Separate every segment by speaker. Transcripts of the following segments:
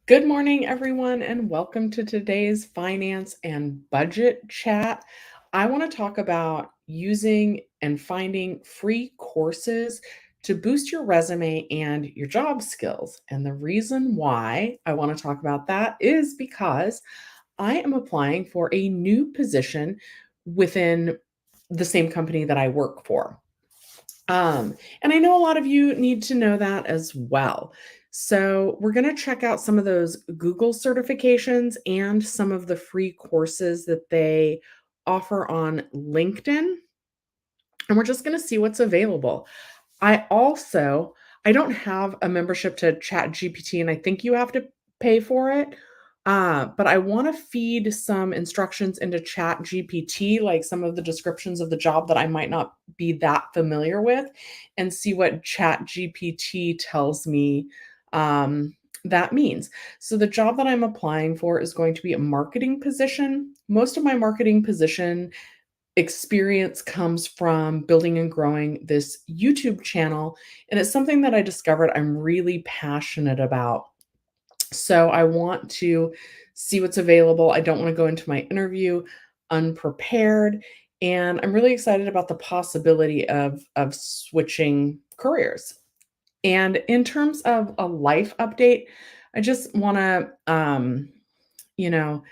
Speaker 1: Good morning, everyone, and welcome to today's finance and budget chat. I want to talk about using and finding free courses to boost your resume and your job skills. And the reason why I want to talk about that is because I am applying for a new position within the same company that I work for. And I know a lot of you need to know that as well. So, we're going to check out some of those Google certifications and some of the free courses that they offer on LinkedIn. And we're just going to see what's available. I don't have a membership to ChatGPT, and I think you have to pay for it. But I want to feed some instructions into ChatGPT, like some of the descriptions of the job that I might not be that familiar with, and see what ChatGPT tells me that means. So the job that I'm applying for is going to be a marketing position. Most of my marketing position experience comes from building and growing this YouTube channel, and it's something that I discovered I'm really passionate about. So I want to see what's available. I don't want to go into my interview unprepared, and I'm really excited about the possibility of switching careers. And in terms of a life update, I just want to you know,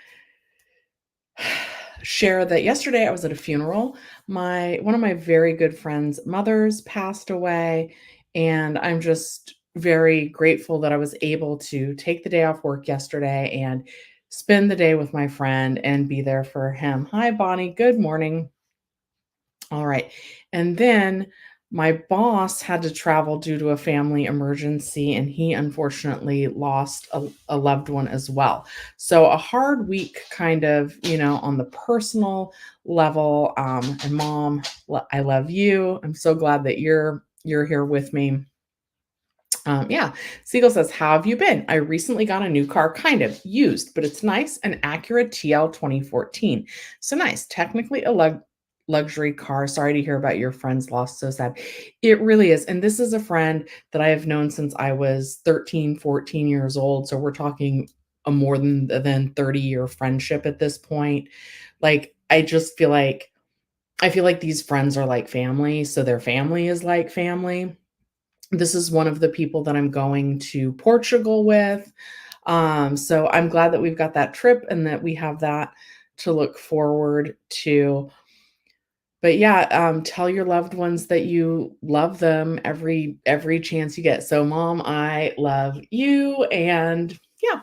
Speaker 1: share that yesterday I was at a funeral. My one of my very good friends' mothers passed away, and I'm just very grateful that I was able to take the day off work yesterday and spend the day with my friend and be there for him. Hi, Bonnie. Good morning. All right. And then my boss had to travel due to a family emergency, and he unfortunately lost a loved one as well. So, a hard week, kind of, on the personal level. And mom, I love you. I'm so glad that you're here with me. Yeah, Siegel says, how have you been? I recently got a new car, kind of used, but it's nice, an Acura TL 2014. So nice. Technically a luxury car. Sorry to hear about your friend's loss. So sad. It really is. And this is a friend that I have known since I was 13, 14 years old. So we're talking a more than 30-year friendship at this point. Like, I feel like these friends are like family. So their family is like family. This is one of the people that I'm going to Portugal with. So I'm glad that we've got that trip and that we have that to look forward to. But yeah, tell your loved ones that you love them every chance you get. So mom, I love you. And yeah.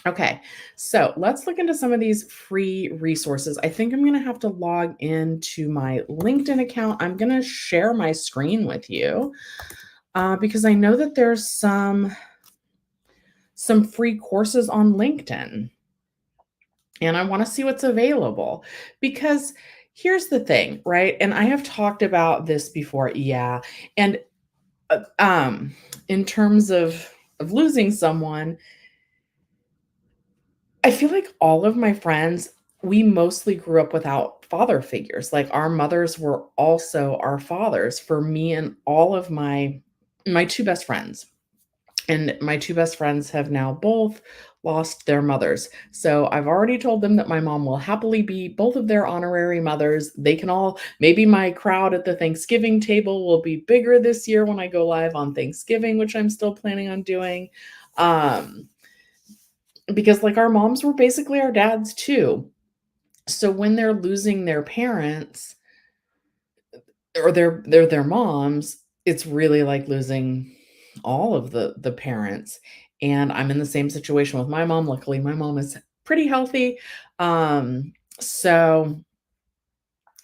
Speaker 1: Okay, so let's look into some of these free resources. I think I'm going to have to log into my LinkedIn account. I'm going to share my screen with you because I know that there's some free courses on LinkedIn, and I want to see what's available. Because here's the thing, right? And I have talked about this before, yeah. And uh, um, in terms of losing someone, I feel like all of my friends, we mostly grew up without father figures. Like our mothers were also our fathers for me and all of my two best friends. And my two best friends have now both lost their mothers. So I've already told them that my mom will happily be both of their honorary mothers. They can all, maybe my crowd at the Thanksgiving table will be bigger this year when I go live on Thanksgiving, which I'm still planning on doing. Um, because like our moms were basically our dads too. So when they're losing their parents or their moms, it's really like losing all of the parents. And I'm in the same situation with my mom. Luckily, my mom is pretty healthy. So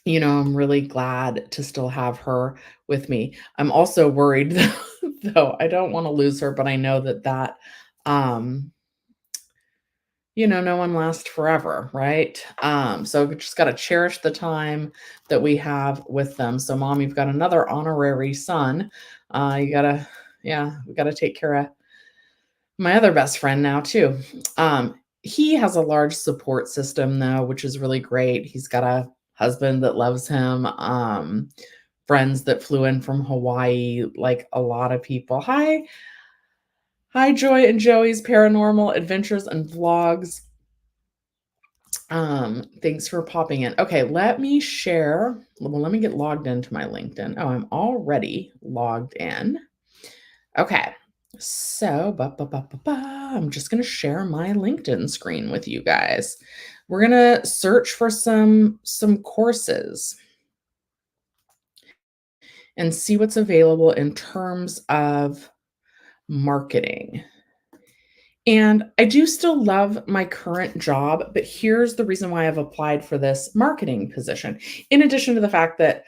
Speaker 1: I'm really glad to still have her with me. I'm also worried though. I don't want to lose her, but I know that um no one lasts forever, right? So we just got to cherish the time that we have with them. So, mom, you've got another honorary son. We got to take care of my other best friend now, too. He has a large support system, though, which is really great. He's got a husband that loves him, friends that flew in from Hawaii, like a lot of people. Hi, Hi, Joy and Joey's Paranormal Adventures and Vlogs. Thanks for popping in. Okay, let me share. Well, let me get logged into my LinkedIn. Oh, I'm already logged in. Okay, so I'm just gonna share my LinkedIn screen with you guys. We're gonna search for some courses and see what's available in terms of marketing. And I do still love my current job, but here's the reason why I've applied for this marketing position. In addition to the fact that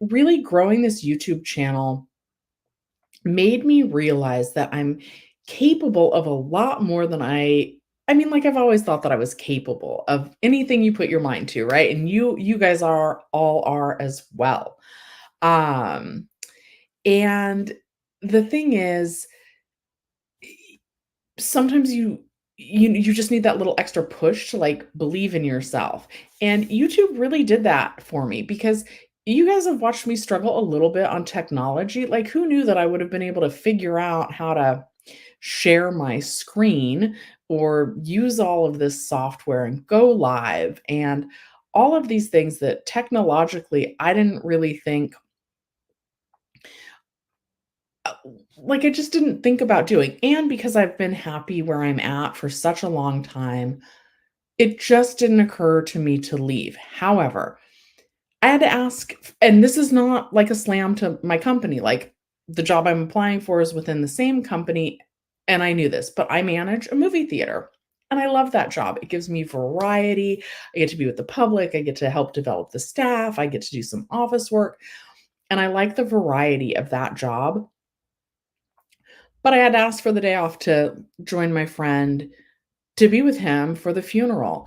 Speaker 1: really growing this YouTube channel made me realize that I'm capable of a lot more than I mean, like I've always thought that I was capable of anything you put your mind to, right? And you guys are all are as well. Um and the thing is, sometimes you just need that little extra push to, like, believe in yourself, and YouTube really did that for me because you guys have watched me struggle a little bit on technology. Like, who knew that I would have been able to figure out how to share my screen or use all of this software and go live and all of these things that technologically I didn't really think, uh, like, I just didn't think about doing, and because I've been happy where I'm at for such a long time, it just didn't occur to me to leave. However, I had to ask, and this is not like a slam to my company, like, the job I'm applying for is within the same company, and I knew this, but I manage a movie theater, and I love that job. It gives me variety. I get to be with the public, I get to help develop the staff, I get to do some office work, and I like the variety of that job. But I had to ask for the day off to join my friend to be with him for the funeral.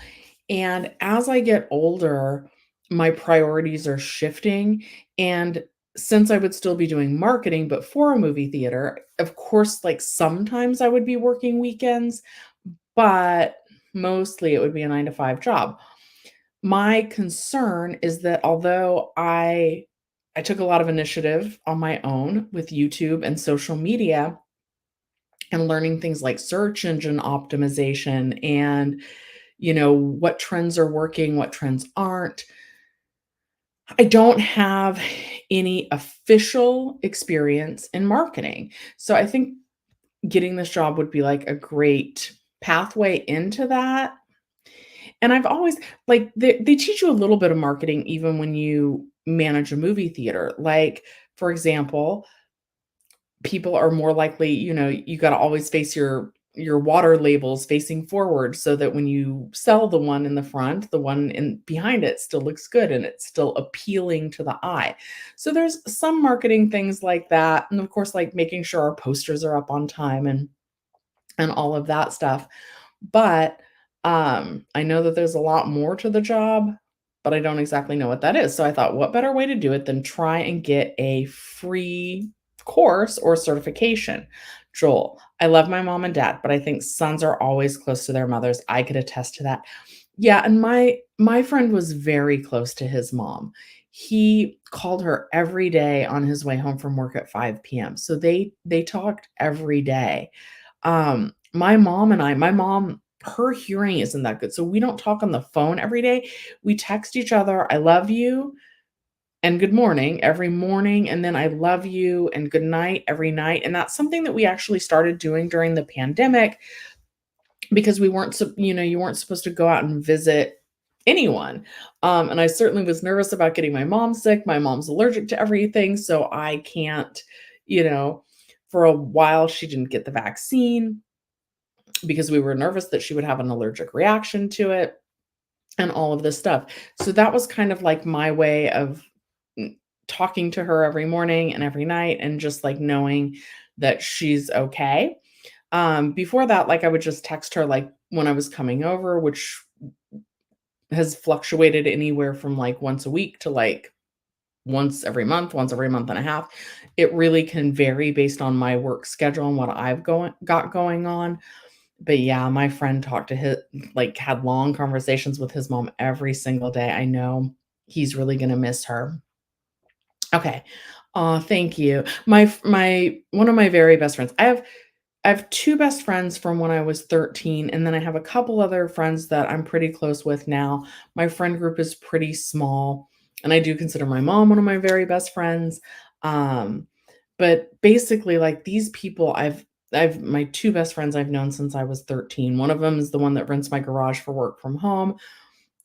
Speaker 1: And as I get older, my priorities are shifting. And since I would still be doing marketing, but for a movie theater, of course, like sometimes I would be working weekends, but mostly it would be a 9 to 5 job. My concern is that although I took a lot of initiative on my own with YouTube and social media and learning things like search engine optimization and what trends are working, what trends aren't. I don't have any official experience in marketing. So I think getting this job would be like a great pathway into that. And I've always like they teach you a little bit of marketing even when you manage a movie theater. Like, for example, people are more likely, you got to always face your water labels facing forward so that when you sell the one in the front, the one in behind it still looks good and it's still appealing to the eye. So there's some marketing things like that, and of course like making sure our posters are up on time and all of that stuff. But, I know that there's a lot more to the job, but I don't exactly know what that is. So I thought, what better way to do it than try and get a free course or certification? Joel, I love my mom and dad, but I think sons are always close to their mothers. I could attest to that. Yeah, and my friend was very close to his mom. He called her every day on his way home from work at 5 p.m. So they talked every day. My mom, her hearing isn't that good, so we don't talk on the phone every day. We text each other, "I love you," and "Good morning" every morning, and then "I love you" and "Good night" every night, and that's something that we actually started doing during the pandemic because we weren't you weren't supposed to go out and visit anyone. And I certainly was nervous about getting my mom sick. My mom's allergic to everything, so I can't, you know, for a while she didn't get the vaccine because we were nervous that she would have an allergic reaction to it and all of this stuff. So that was kind of like my way of talking to her every morning and every night and just like knowing that she's okay. Before that, like I would just text her like when I was coming over, which has fluctuated anywhere from like once a week to like once every month and a half. It really can vary based on my work schedule and what I've got going on. But yeah, my friend talked to his like, had long conversations with his mom every single day. I know he's really gonna miss her. Okay. Aw, thank you. My one of my very best friends, I have I have 2 best friends from when I was 13, and then I have a couple other friends that I'm pretty close with now. My friend group is pretty small, and I do consider my mom one of my very best friends. Um, but basically, like, these people I've my 2 best friends I've known since I was 13. One of them is the one that rents my garage for work from home,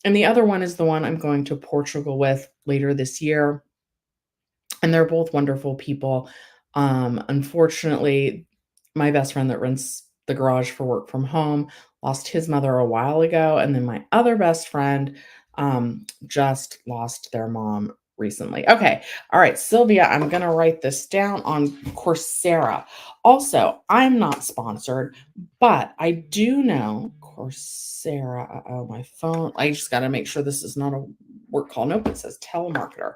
Speaker 1: and the other one is the one I'm going to Portugal with later this year, and they're both wonderful people. Unfortunately, my best friend that rents the garage for work from home lost his mother a while ago, and then my other best friend just lost their mom recently. Okay, all right, Sylvia, I'm gonna write this down on Coursera. Also, I'm not sponsored, but I do know Coursera. Oh, my phone. I just got to make sure this is not a work call. Nope, it says telemarketer.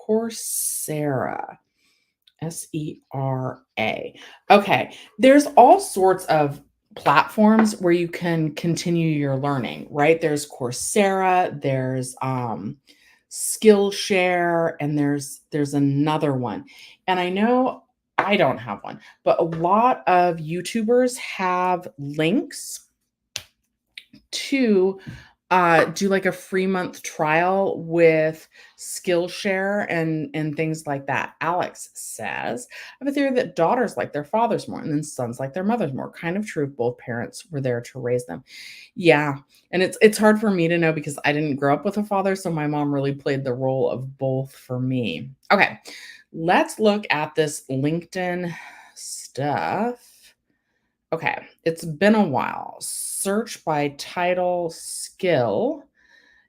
Speaker 1: Coursera. Sera. Okay. There's all sorts of platforms where you can continue your learning, right? There's Coursera, there's Skillshare, and there's another one. And I know I don't have one, but a lot of YouTubers have links to do like a free month trial with Skillshare and things like that. Alex says, I have a theory that daughters like their fathers more and then sons like their mothers more. Kind of true if both parents were there to raise them. Yeah. And it's hard for me to know because I didn't grow up with a father, so my mom really played the role of both for me. Okay. Let's look at this LinkedIn stuff. Okay, it's been a while. Search by title, skill.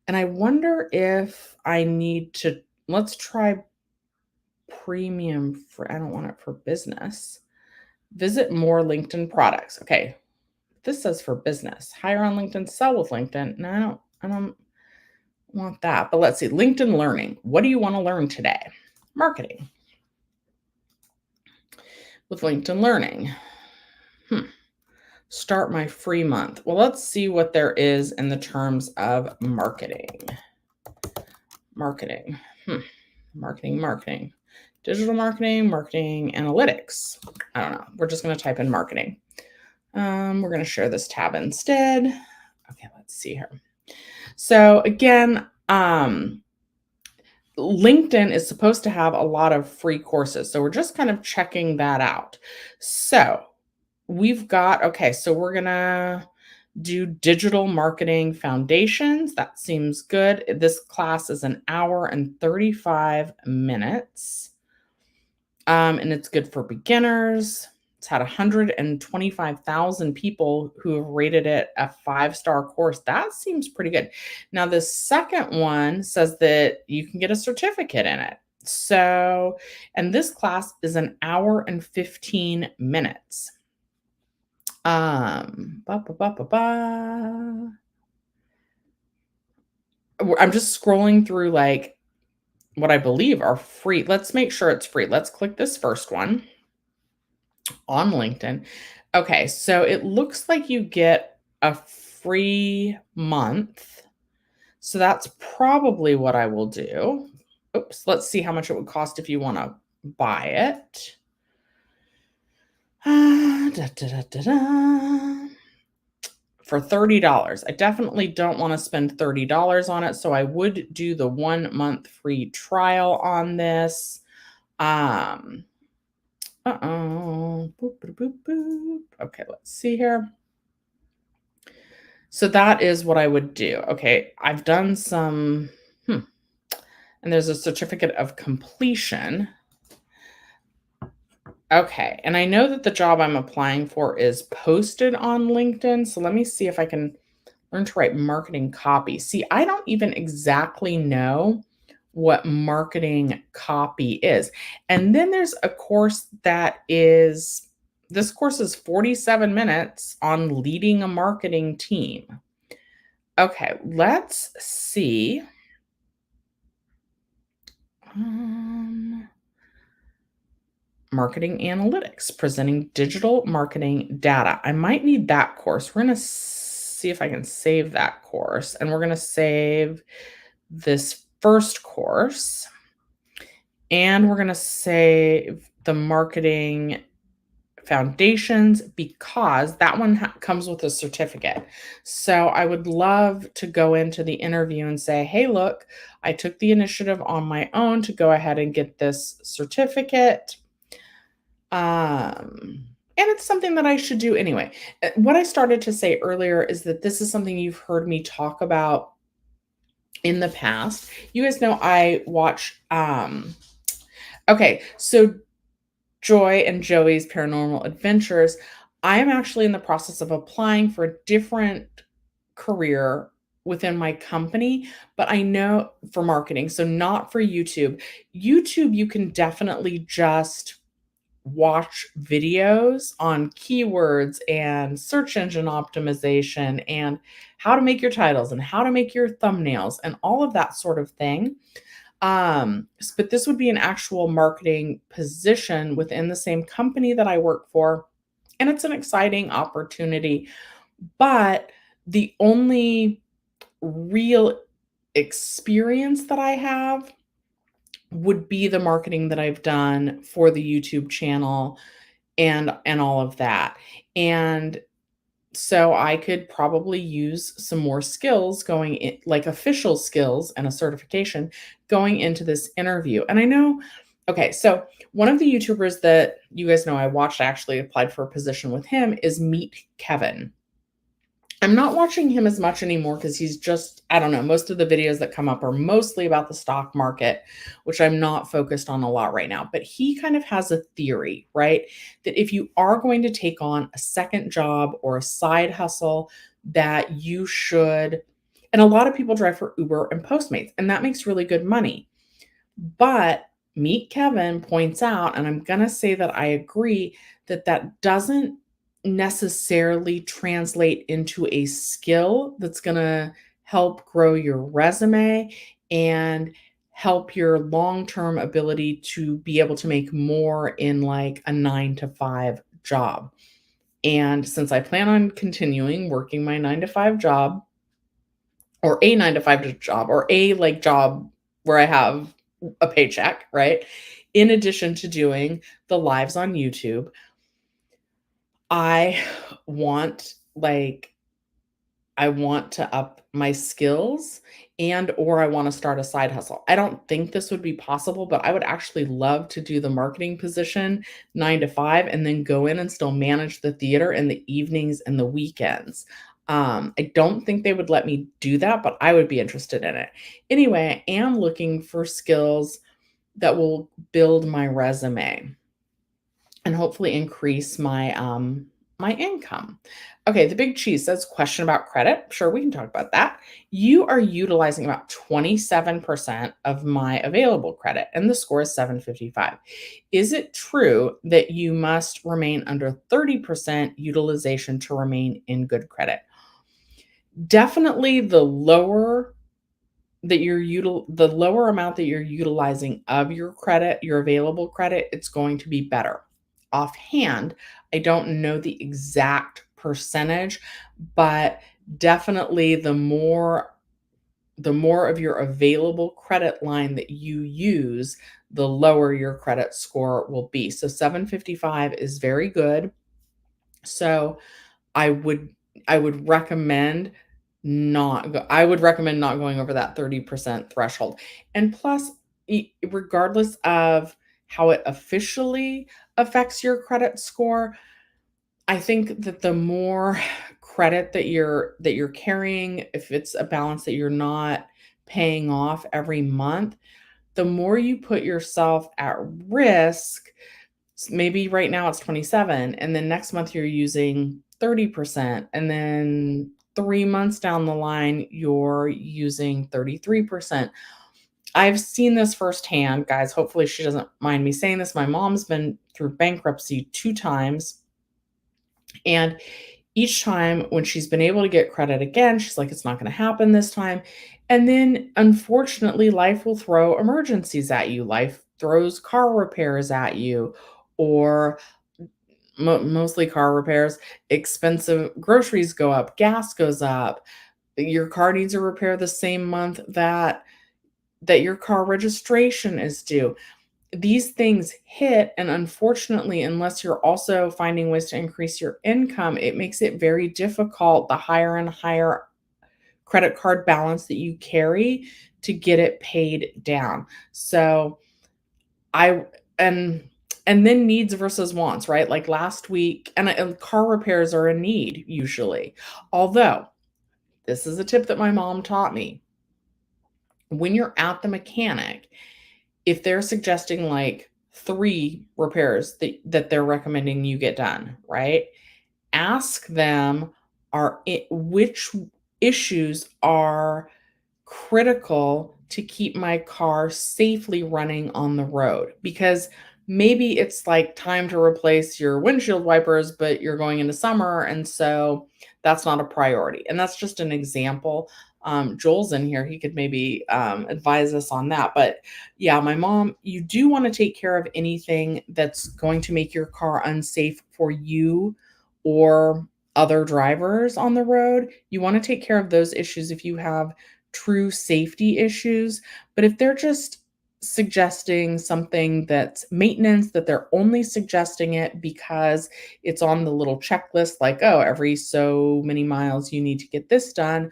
Speaker 1: And I wonder if I need to, let's try premium for, I don't want it for business. Visit more LinkedIn products. Okay, this says for business. Hire on LinkedIn, sell with LinkedIn. No, I don't want that. But let's see. LinkedIn Learning. What do you want to learn today? Marketing with LinkedIn Learning. Start my free month. Well, let's see what there is in the terms of marketing. Marketing. Marketing. Digital marketing, marketing analytics. I don't know. We're just going to type in marketing. We're going to share this tab instead. Okay, let's see here. So again, LinkedIn is supposed to have a lot of free courses. So we're just kind of checking that out. So we've got, okay, so we're going to do digital marketing foundations. That seems good. This class is an hour and 35 minutes. And it's good for beginners. It's had 125,000 people who have rated it a 5-star course. That seems pretty good. Now, the second one says that you can get a certificate in it. So, and this class is an hour and 15 minutes. I'm just scrolling through like what I believe are free. Let's make sure it's free. Let's click this first one on LinkedIn. Okay, so it looks like you get a free month. So that's probably what I will do. Oops, let's see how much it would cost if you want to buy it. For $30. I definitely don't want to spend $30 on it, so I would do the 1 month free trial on this. Uh-oh. Boop, boop, boop, boop. Okay, let's see here. So that is what I would do. Okay, I've done some, and there's a certificate of completion. Okay, and I know that the job I'm applying for is posted on LinkedIn. So let me see if I can learn to write marketing copy. See, I don't even exactly know what marketing copy is. And then there's a course that is, this course is 47 minutes on leading a marketing team. Okay, let's see. Marketing analytics, presenting digital marketing data. I might need that course. We're going to see if I can save that course. And we're going to save this first course. And we're going to save the marketing foundations because that one comes with a certificate. So I would love to go into the interview and say, hey, look, I took the initiative on my own to go ahead and get this certificate. And it's something that I should do anyway. What I started to say earlier is that this is something you've heard me talk about in the past. You guys know I watch okay, so Joy and Joey's Paranormal Adventures. I am actually in the process of applying for a different career within my company, but I know for marketing, so not for YouTube. YouTube, you can definitely just watch videos on keywords and search engine optimization and how to make your titles and how to make your thumbnails and all of that sort of thing. But this would be an actual marketing position within the same company that I work for, and it's an exciting opportunity. But the only real experience that I have would be the marketing that I've done for the YouTube channel and all of that. And so I could probably use some more skills going in, like official skills and a certification going into this interview. And I know, okay, so one of the YouTubers that you guys know I watched, I actually applied for a position with him, is Meet Kevin. I'm not watching him as much anymore because he's just, I don't know, most of the videos that come up are mostly about the stock market, which I'm not focused on a lot right now. But he kind of has a theory, right? That if you are going to take on a second job or a side hustle, that you should, and a lot of people drive for Uber and Postmates, and that makes really good money. But Meet Kevin points out, and I'm going to say that I agree, that that doesn't necessarily translate into a skill that's going to help grow your resume and help your long-term ability to be able to make more in like a 9 to 5 job. And since I plan on continuing working my 9 to 5 job, or a 9 to 5 job, or a like job where I have a paycheck, right? In addition to doing the lives on YouTube, I want like I want to up my skills and or I want to start a side hustle. I don't think this would be possible, but I would actually love to do the marketing position 9 to 5 and then go in and still manage the theater in the evenings and the weekends. I don't think they would let me do that, but I would be interested in it. Anyway, I am looking for skills that will build my resume and hopefully increase my income. Okay, the big cheese says question about credit. Sure, we can talk about that. You are utilizing about 27% of my available credit, and the score is 755. Is it true that you must remain under 30% utilization to remain in good credit? Definitely the lower amount that you're utilizing of your credit, your available credit, it's going to be better. Offhand, I don't know the exact percentage, but definitely the more of your available credit line that you use, the lower your credit score will be. So 755 is very good. So I would I would recommend I would recommend not going over that 30% threshold. And plus, regardless of how it officially affects your credit score, I think that the more credit that you're carrying, if it's a balance that you're not paying off every month, the more you put yourself at risk. Maybe right now it's 27 and then next month you're using 30% and then 3 months down the line you're using 33%. I've seen this firsthand, guys. Hopefully she doesn't mind me saying this. My mom's been through bankruptcy 2 times, and each time when she's been able to get credit again, she's like, it's not going to happen this time. And then unfortunately, life will throw emergencies at you. Life throws car repairs at you, or mostly car repairs. Expensive groceries go up, gas goes up. Your car needs a repair the same month that your car registration is due. these things hit, and unfortunately, unless you're also finding ways to increase your income, it makes it very difficult the higher and higher credit card balance that you carry to get it paid down. So, I and and then needs versus wants, right? Like last week, and car repairs are a need usually. Although, this is a tip that my mom taught me. When you're at the mechanic, if they're suggesting like 3 repairs that they're recommending you get done, right? Ask them, which issues are critical to keep my car safely running on the road, because maybe it's like time to replace your windshield wipers, but you're going into summer, and so that's not a priority. And that's just an example. Joel's in here, he could maybe advise us on that. But yeah, my mom, you do want to take care of anything that's going to make your car unsafe for you or other drivers on the road. You want to take care of those issues if you have true safety issues. But if they're just suggesting something that's maintenance, that they're only suggesting it because it's on the little checklist, like, oh, every so many miles you need to get this done,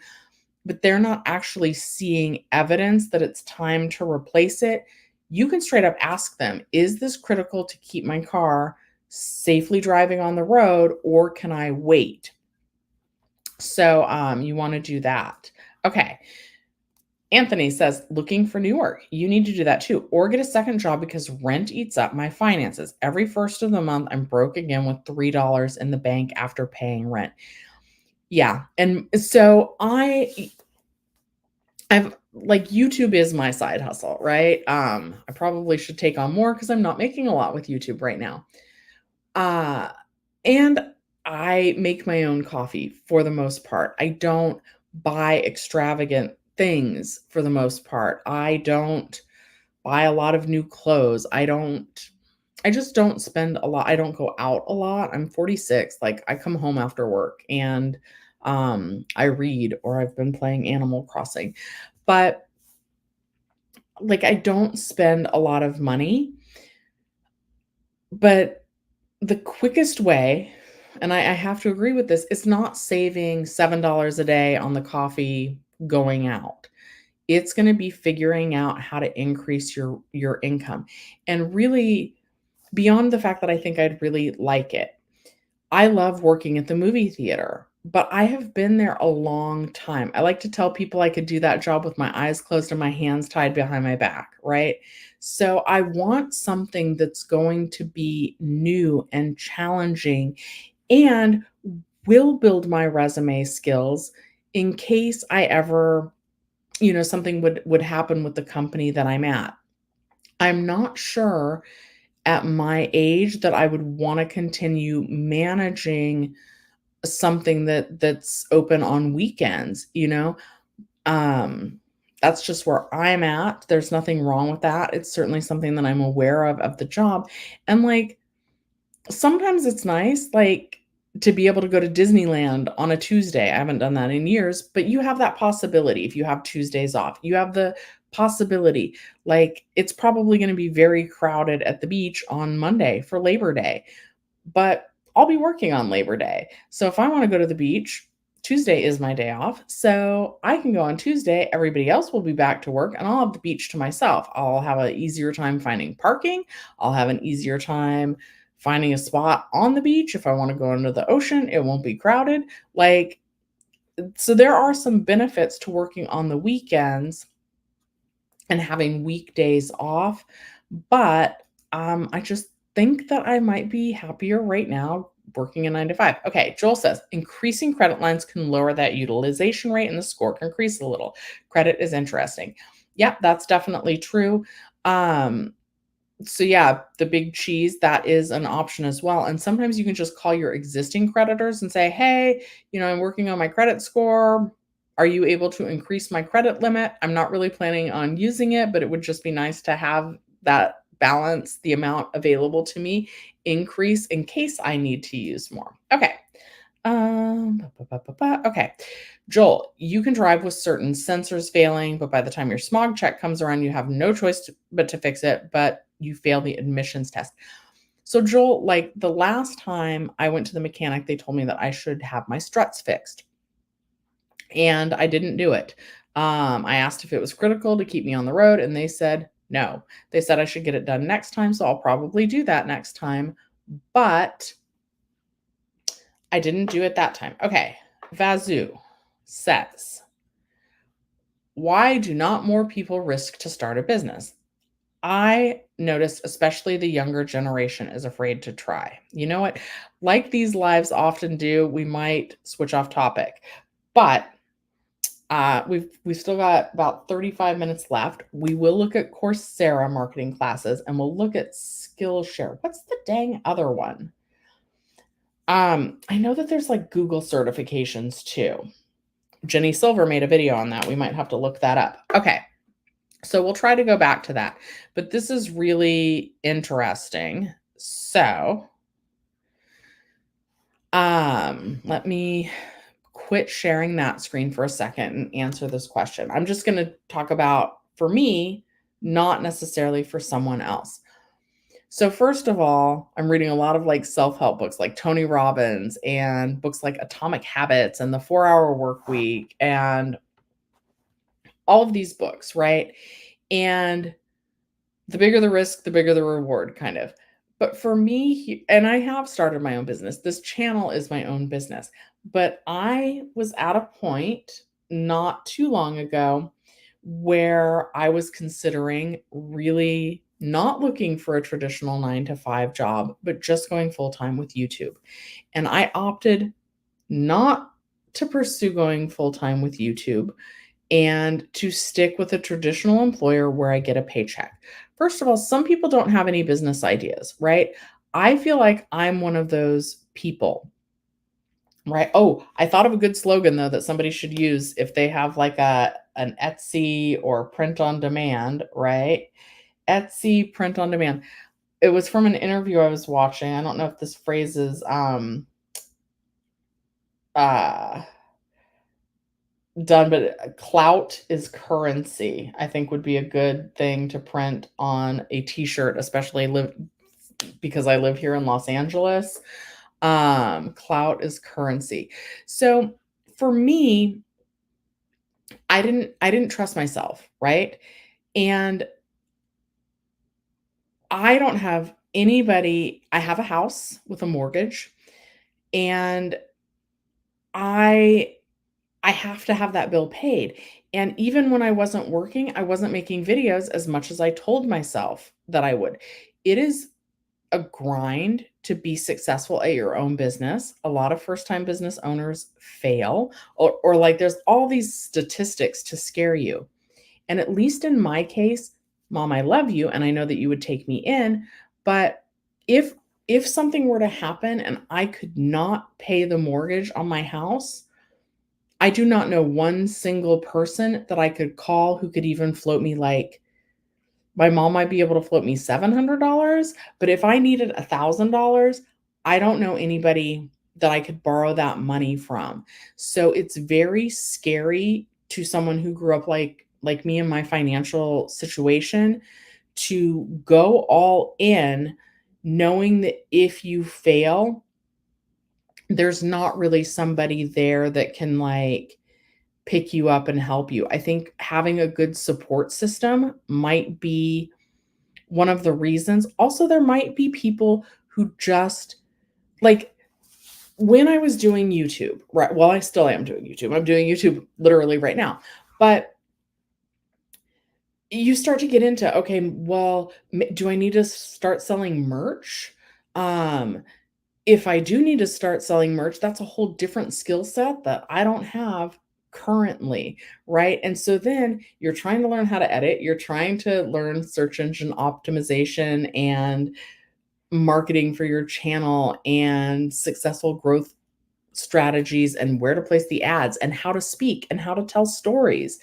Speaker 1: but they're not actually seeing evidence that it's time to replace it, you can straight up ask them, is this critical to keep my car safely driving on the road, or can I wait? So you want to do that. Okay. Anthony says, looking for new work. You need to do that too, or get a second job because rent eats up my finances. Every first of the month, I'm broke again with $3 in the bank after paying rent. Yeah. And so I've like, YouTube is my side hustle, right? I probably should take on more because I'm not making a lot with YouTube right now. Uh, and I make my own coffee for the most part. I don't buy extravagant things for the most part. I don't buy a lot of new clothes. I just don't spend a lot. I don't go out a lot. I'm 46. Like, I come home after work and I read, or I've been playing Animal Crossing. But like, I don't spend a lot of money. But the quickest way, and I have to agree with this, it's not saving $7 a day on the coffee going out. It's gonna be figuring out how to increase your income. And really, beyond the fact that I think I'd really like it, I love working at the movie theater, but I have been there a long time. I like to tell people I could do that job with my eyes closed and my hands tied behind my back, right? So I want something that's going to be new and challenging and will build my resume skills in case I ever, something would happen with the company that I'm at. I'm not sure at my age that I would want to continue managing something that's open on weekends, you know? Um, that's just where I'm at. There's nothing wrong with that. It's certainly something that I'm aware of the job. And like, sometimes it's nice, like, to be able to go to Disneyland on a Tuesday. I haven't done that in years, but you have that possibility if you have Tuesdays off. You have the possibility, like, it's probably gonna be very crowded at the beach on Monday for Labor Day, but I'll be working on Labor Day. So if I wanna go to the beach, Tuesday is my day off, so I can go on Tuesday, everybody else will be back to work, and I'll have the beach to myself. I'll have an easier time finding parking, I'll have an easier time finding a spot on the beach. If I wanna go into the ocean, it won't be crowded. Like, so there are some benefits to working on the weekends and having weekdays off, but, I just think that I might be happier right now working a 9 to 5. Okay, Joel says, "Increasing credit lines can lower that utilization rate and the score can increase a little. Credit is interesting." Yep, that's definitely true. Um, so yeah, the big cheese, that is an option as well. And sometimes you can just call your existing creditors and say, "Hey, I'm working on my credit score. Are you able to increase my credit limit? I'm not really planning on using it, but it would just be nice to have that balance, the amount available to me, increase in case I need to use more." Okay. Okay. Joel, you can drive with certain sensors failing, but by the time your smog check comes around, you have no choice but to fix it. But you fail the admissions test. So Joel, like the last time I went to the mechanic, they told me that I should have my struts fixed, and I didn't do it. I asked if it was critical to keep me on the road, and they said no. They said I should get it done next time, so I'll probably do that next time, but I didn't do it that time. Okay. Vazu says, why do not more people risk to start a business? I noticed, especially the younger generation is afraid to try. You know what? Like these lives often do, we might switch off topic, but we've still got about 35 minutes left. We will look at Coursera marketing classes, and we'll look at Skillshare. What's the dang other one? I know that there's like Google certifications too. Jenny Silver made a video on that. We might have to look that up. Okay. So we'll try to go back to that. But this is really interesting. So, let me quit sharing that screen for a second and answer this question. I'm just going to talk about for me, not necessarily for someone else. So first of all, I'm reading a lot of like self-help books like Tony Robbins and books like Atomic Habits and The 4-Hour Work Week and all of these books, right? And the bigger the risk, the bigger the reward, kind of. But for me, and I have started my own business. This channel is my own business. But I was at a point not too long ago where I was considering really not looking for a traditional 9 to 5 job, but just going full time with YouTube. And I opted not to pursue going full time with YouTube and to stick with a traditional employer where I get a paycheck. First of all, some people don't have any business ideas, right? I feel like I'm one of those people, right? Oh, I thought of a good slogan though that somebody should use if they have like an Etsy or print on demand, right? Etsy print on demand. It was from an interview I was watching. I don't know if this phrase is uh done, but clout is currency, I think would be a good thing to print on a t-shirt, especially because I live here in Los Angeles. Clout is currency. So for me, I didn't trust myself, right? And I don't have anybody. I have a house with a mortgage, and I I have to have that bill paid. And even when I wasn't working, I wasn't making videos as much as I told myself that I would. It is a grind to be successful at your own business. A lot of first-time business owners fail, or like there's all these statistics to scare you. And at least in my case, mom, I love you and I know that you would take me in, but if if something were to happen and I could not pay the mortgage on my house, I do not know one single person that I could call who could even float me like my mom might be able to float me $700, but if I needed $1,000, I don't know anybody that I could borrow that money from. So it's very scary to someone who grew up like me in my financial situation to go all in knowing that if you fail, there's not really somebody there that can like pick you up and help you. I think having a good support system might be one of the reasons. Also, there might be people who just like when I was doing YouTube, right? Well, I still am doing YouTube. I'm doing YouTube literally right now. But you start to get into, okay, well, do I need to start selling merch? Um, if I do need to start selling merch, that's a whole different skill set that I don't have currently, right? And so then you're trying to learn how to edit, you're trying to learn search engine optimization and marketing for your channel and successful growth strategies and where to place the ads and how to speak and how to tell stories.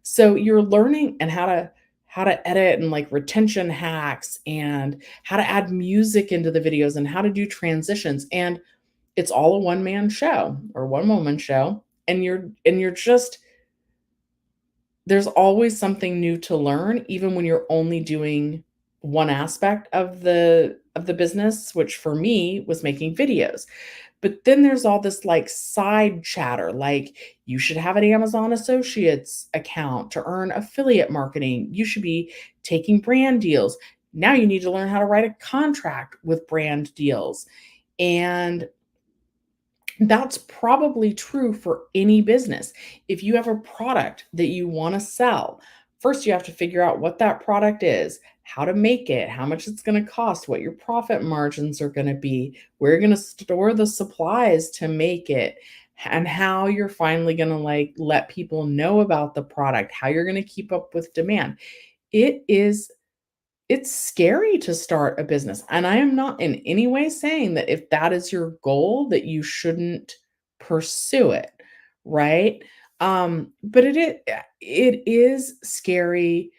Speaker 1: So you're learning and how to edit and like retention hacks and how to add music into the videos and how to do transitions, and it's all a one man show or one woman show, and you're just there's always something new to learn even when you're only doing one aspect of the business, which for me was making videos. But then there's all this like side chatter, like you should have an Amazon Associates account to earn affiliate marketing. You should be taking brand deals. Now you need to learn how to write a contract with brand deals. And that's probably true for any business. If you have a product that you want to sell, first you have to figure out what that product is, how to make it, how much it's going to cost, what your profit margins are going to be, where you're going to store the supplies to make it, and how you're finally going to like let people know about the product, how you're going to keep up with demand. It is it's scary to start a business, and I am not in any way saying that if that is your goal, that you shouldn't pursue it, right? But it is scary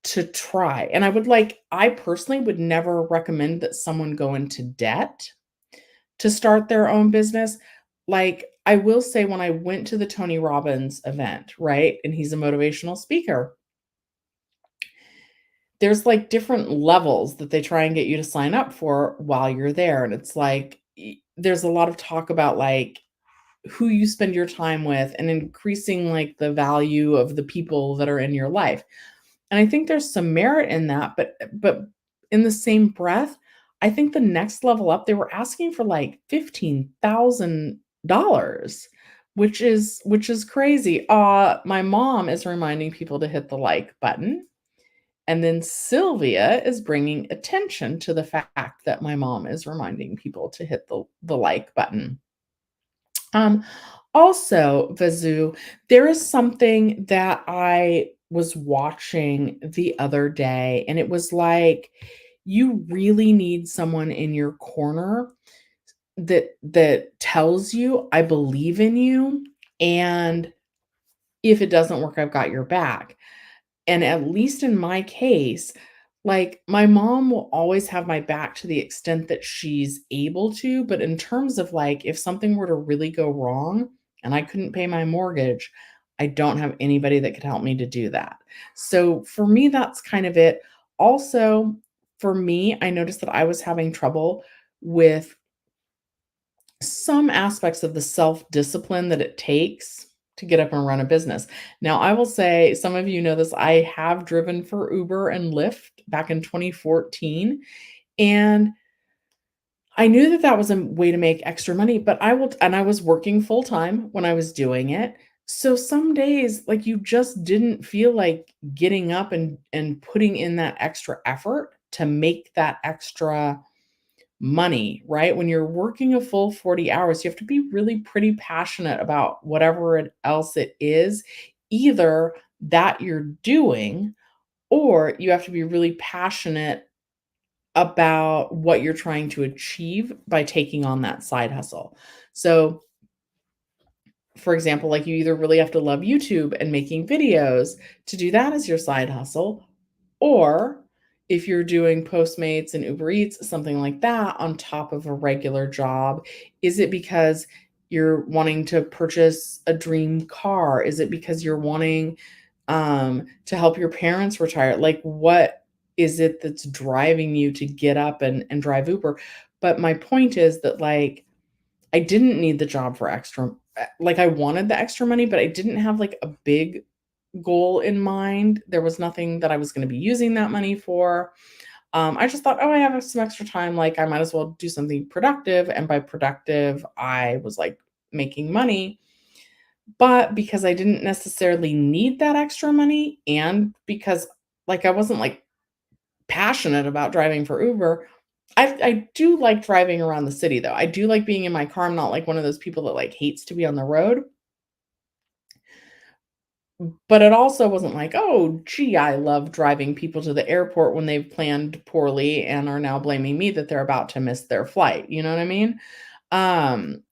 Speaker 1: to try, and I personally would never recommend that someone go into debt to start their own business. Like, I will say when I went to the Tony Robbins event, right, and he's a motivational speaker, there's, like, different levels that they try and get you to sign up for while you're there, and it's like, there's a lot of talk about, like, who you spend your time with and increasing, like, the value of the people that are in your life, and I think there's some merit in that, but in the same breath, I think the next level up, they were asking for, like, $15,000, which is crazy. My mom is reminding people to hit the like button. And then Sylvia is bringing attention to the fact that my mom is reminding people to hit the like button. Um, Also, Vazoo, there is something that I was watching the other day, and it was like, you really need someone in your corner that tells you, "I believe in you, and if it doesn't work, I've got your back." And at least in my case, like, my mom will always have my back to the extent that she's able to, but in terms of, like, if something were to really go wrong and I couldn't pay my mortgage, I don't have anybody that could help me to do that. So, for me, that's kind of it. Also, for me, I noticed that I was having trouble with some aspects of the self-discipline that it takes to get up and run a business. Now, I will say, some of you know this, I have driven for Uber and Lyft back in 2014, and I knew that that was a way to make extra money, but I was working full time when I was doing it. So some days, like, you just didn't feel like getting up and putting in that extra effort to make that extra money, right? When you're working a full 40 hours, you have to be really pretty passionate about whatever else it is, either that you're doing, or you have to be really passionate about what you're trying to achieve by taking on that side hustle. So, for example, like, you either really have to love YouTube and making videos to do that as your side hustle, or if you're doing Postmates and Uber Eats, something like that on top of a regular job, is it because you're wanting to purchase a dream car? Is it because you're wanting to help your parents retire? Like, what is it that's driving you to get up and drive Uber? But my point is that, like, I didn't need the job for like, I wanted the extra money, but I didn't have, like, a big goal in mind. There was nothing that I was gonna be using that money for. I just thought, "Oh, I have some extra time, like, I might as well do something productive," and by productive, I was, like, making money. But because I didn't necessarily need that extra money, and because, like, I wasn't, like, passionate about driving for Uber, I do like driving around the city, though. I do like being in my car. I'm not, like, one of those people that, like, hates to be on the road. But it also wasn't like, "Oh, gee, I love driving people to the airport when they've planned poorly and are now blaming me that they're about to miss their flight." You know what I mean? Um,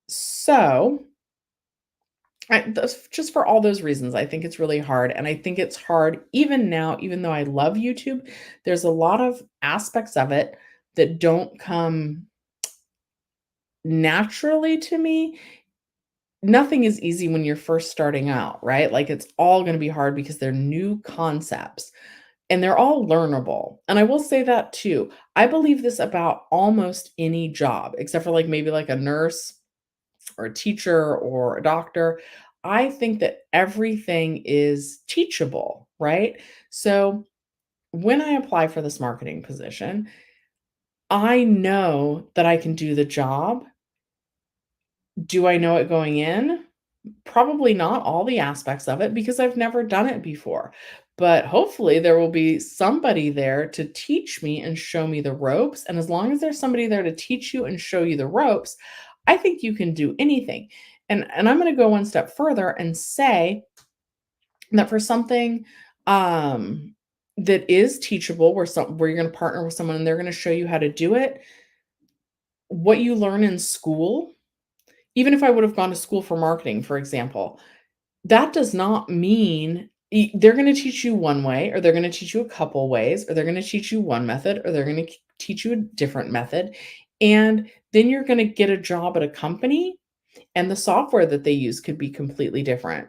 Speaker 1: so that's just for all those reasons, I think it's really hard, and I think it's hard even now, even though I love YouTube, there's a lot of aspects of it that don't come naturally to me. Nothing is easy when you're first starting out, right? Like, it's all gonna be hard because they're new concepts. and they're all learnable. And I will say that too. I believe this about almost any job, except for like maybe like a nurse or a teacher or a doctor. I think that everything is teachable, right? So when I apply for this marketing position, I know that I can do the job. Do I know it going in? Probably not all the aspects of it because I've never done it before. But hopefully there will be somebody there to teach me and show me the ropes. And as long as there's somebody there to teach you and show you the ropes, I think you can do anything. And I'm going to go one step further and say that for something um that is teachable where you're going to partner with someone and they're going to show you how to do it, what you learn in school, even if I would have gone to school for marketing, for example, that does not mean they're gonna teach you one way, or they're gonna teach you a couple ways, or they're gonna teach you one method, or they're gonna teach you a different method, and then you're gonna get a job at a company, and the software that they use could be completely different.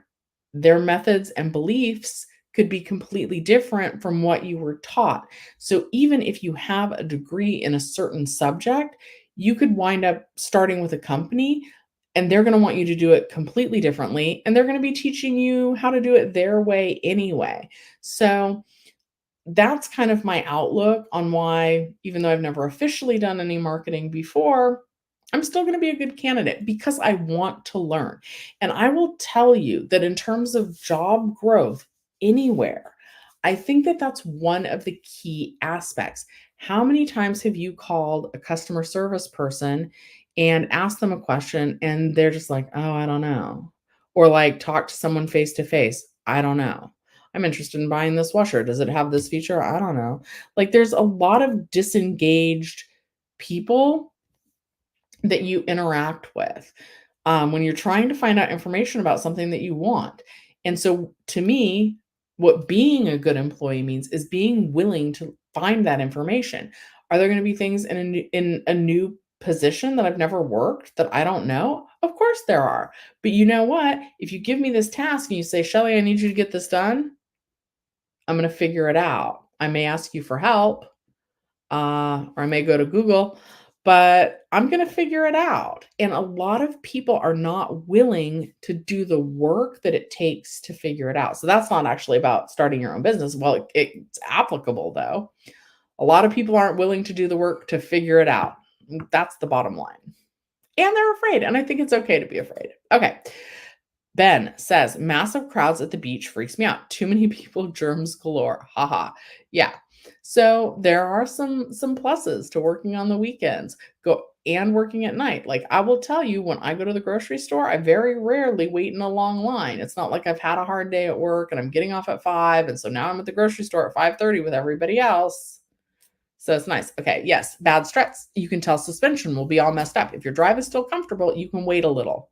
Speaker 1: Their methods and beliefs could be completely different from what you were taught. So even if you have a degree in a certain subject, you could wind up starting with a company and they're going to want you to do it completely differently. And they're going to be teaching you how to do it their way anyway. So that's kind of my outlook on why, even though I've never officially done any marketing before, I'm still going to be a good candidate because I want to learn. And I will tell you that in terms of job growth anywhere, I think that that's one of the key aspects. How many times have you called a customer service person and asked them a question and they're just like, oh, I don't know? Or like talk to someone face to face, I don't know. I'm interested in buying this washer. Does it have this feature? I don't know. Like there's a lot of disengaged people that you interact with when you're trying to find out information about something that you want. And so to me, what being a good employee means is being willing to find that information. Are there going to be things in a new position that I've never worked that I don't know? Of course there are. But you know what? If you give me this task and you say, Shelly, I need you to get this done, I'm going to figure it out. I may ask you for help, or I may go to Google, but I'm going to figure it out. And a lot of people are not willing to do the work that it takes to figure it out. So that's not actually about starting your own business. Well, it's applicable though. A lot of people aren't willing to do the work to figure it out. That's the bottom line. And they're afraid. And I think it's okay to be afraid. Okay. Ben says, massive crowds at the beach freaks me out. Too many people, germs galore. Haha. Yeah. So there are some pluses to working on the weekends and working at night. Like I will tell you, when I go to the grocery store, I very rarely wait in a long line. It's not like I've had a hard day at work and I'm getting off at 5. And so now I'm at the grocery store at 5:30 with everybody else. So it's nice. Okay. Yes. Bad struts. You can tell suspension will be all messed up. If your drive is still comfortable, you can wait a little.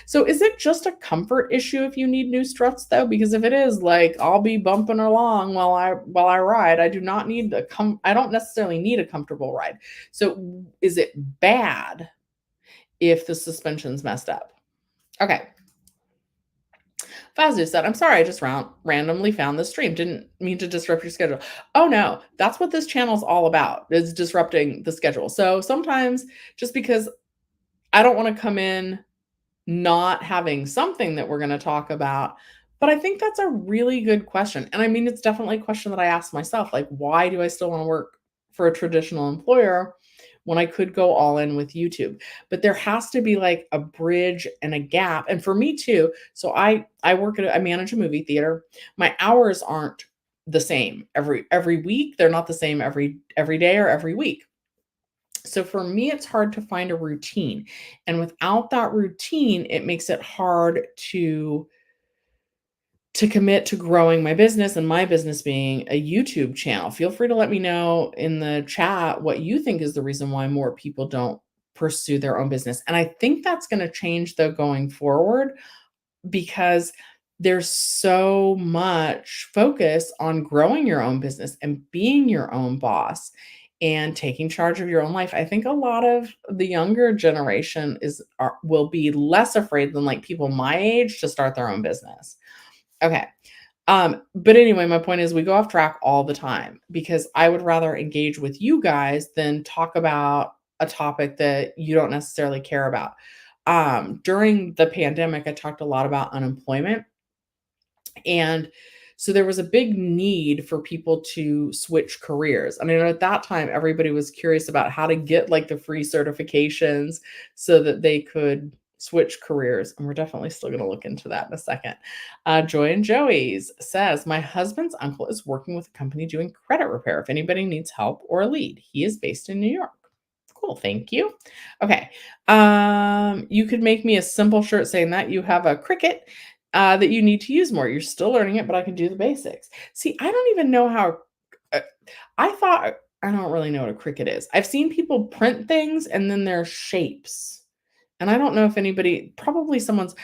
Speaker 1: So is it just a comfort issue if you need new struts though? Because if it is, like I'll be bumping along while I ride. I do not need I don't necessarily need a comfortable ride. So is it bad if the suspension's messed up? Okay. Fazu said, I'm sorry, I just randomly found this stream. Didn't mean to disrupt your schedule. Oh no, that's what this channel is all about, is disrupting the schedule. So sometimes just because I don't want to come in not having something that we're going to talk about, but I think that's a really good question. And I mean, it's definitely a question that I ask myself, like, why do I still want to work for a traditional employer when I could go all in with YouTube? But there has to be like a bridge and a gap. And for me too, so I manage a movie theater. My hours aren't the same every week. They're not the same every day or every week. So for me, it's hard to find a routine. And without that routine, it makes it hard to commit to growing my business, and my business being a YouTube channel. Feel free to let me know in the chat what you think is the reason why more people don't pursue their own business. And I think that's going to change though going forward, because there's so much focus on growing your own business and being your own boss and taking charge of your own life. I think a lot of the younger generation will be less afraid than like people my age to start their own business. Okay. But anyway, my point is we go off track all the time because I would rather engage with you guys than talk about a topic that you don't necessarily care about. During the pandemic, I talked a lot about unemployment. And so there was a big need for people to switch careers. I mean, at that time, everybody was curious about how to get like the free certifications so that they could switch careers. And we're definitely still going to look into that in a second. Joy and Joey's says, my husband's uncle is working with a company doing credit repair. If anybody needs help or a lead, he is based in New York. Cool. Thank you. Okay. You could make me a simple shirt saying that you have a Cricut that you need to use more. You're still learning it, but I can do the basics. See, I don't even know how. Uh, I thought I don't really know what a Cricut is. I've seen people print things and then their shapes, and I don't know if anybody. Probably someone's.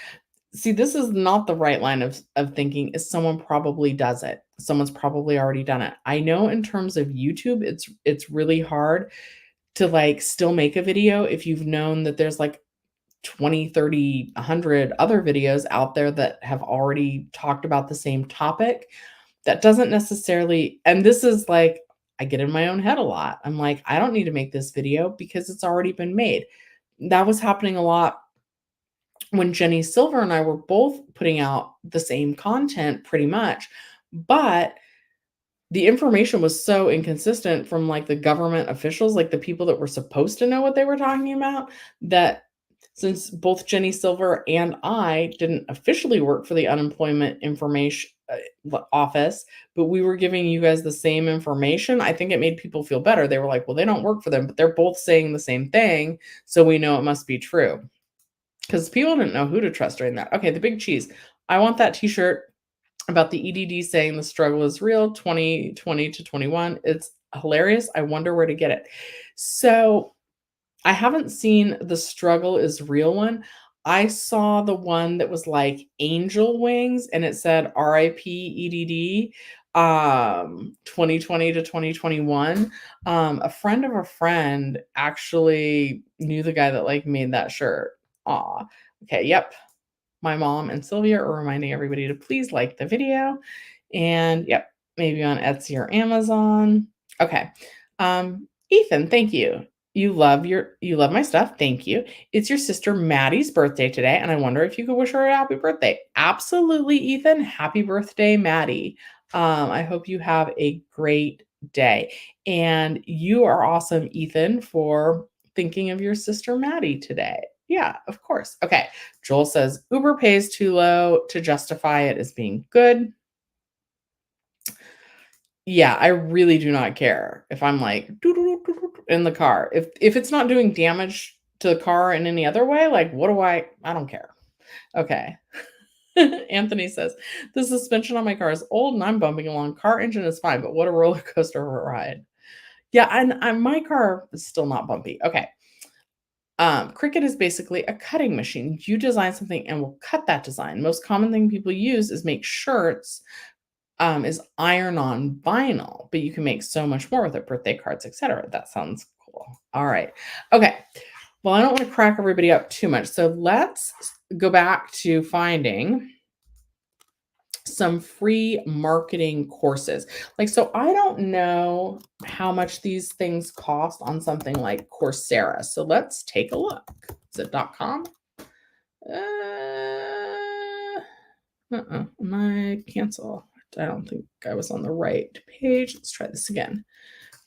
Speaker 1: See, this is not the right line of thinking. Is someone probably does it? Someone's probably already done it. I know in terms of YouTube, it's really hard to like still make a video if you've known that there's like 20, 30, 100 other videos out there that have already talked about the same topic. That doesn't necessarily, and this is like, I get in my own head a lot. I'm like, I don't need to make this video because it's already been made. That was happening a lot when Jenny Silver and I were both putting out the same content pretty much. But the information was so inconsistent from like the government officials, like the people that were supposed to know what they were talking about, that since both Jenny Silver and I didn't officially work for the unemployment information office, but we were giving you guys the same information, I think it made people feel better. They were like, well, they don't work for them, but they're both saying the same thing. So we know it must be true because people didn't know who to trust during that. Okay, the big cheese. I want that t-shirt about the EDD saying the struggle is real, 2020 to 21. It's hilarious. I wonder where to get it. So I haven't seen the struggle is real one. I saw the one that was like angel wings and it said RIP EDD 2020 to 2021. A friend of a friend actually knew the guy that like made that shirt. Aw. Okay, yep. My mom and Sylvia are reminding everybody to please like the video. And yep, maybe on Etsy or Amazon. Okay. Ethan, thank you. You love my stuff. Thank you. It's your sister Maddie's birthday today, and I wonder if you could wish her a happy birthday. Absolutely, Ethan. Happy birthday, Maddie. I hope you have a great day. And you are awesome, Ethan, for thinking of your sister Maddie today. Yeah, of course. Okay. Joel says Uber pays too low to justify it as being good. Yeah, I really do not care if I'm like in the car. If it's not doing damage to the car in any other way, like what do I don't care. Okay. Anthony says the suspension on my car is old and I'm bumping along. Car engine is fine, but what a roller coaster of a ride. Yeah, and my car is still not bumpy. Okay. Cricut is basically a cutting machine. You design something and will cut that design. Most common thing people use is make shirts, is iron-on vinyl, but you can make so much more with it, birthday cards, etc. That sounds cool. All right. Okay. Well, I don't want to crack everybody up too much. So let's go back to finding some free marketing courses. Like, so I don't know how much these things cost on something like Coursera. So let's take a look. Is it .com? My cancel. I don't think I was on the right page. Let's try this again.